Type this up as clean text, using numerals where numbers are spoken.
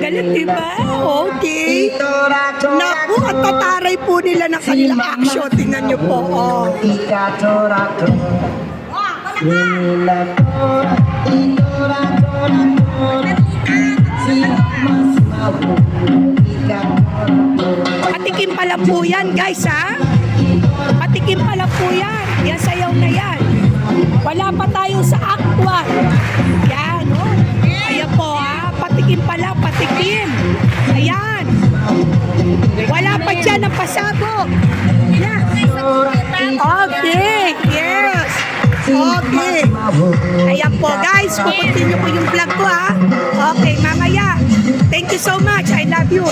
Galit, diba? Okay. Naku, at tataray po nila ng kanilang action. Tingnan nyo po. Oh. Patikim pa lang po yan, guys, ha? Patikim pa lang po yan. Yan, sayaw na yan. Wala pa tayo sa actual. Yan, oh. Ayan po, ha? Patikim pa lang, patikim. Ayan. Wala pa dyan ang pasabog. Yes. Okay, yes. Okay. Ayan po, guys. Kukuntinyo po yung vlog ko, ha? Okay, mamaya. Thank you so much. I love you.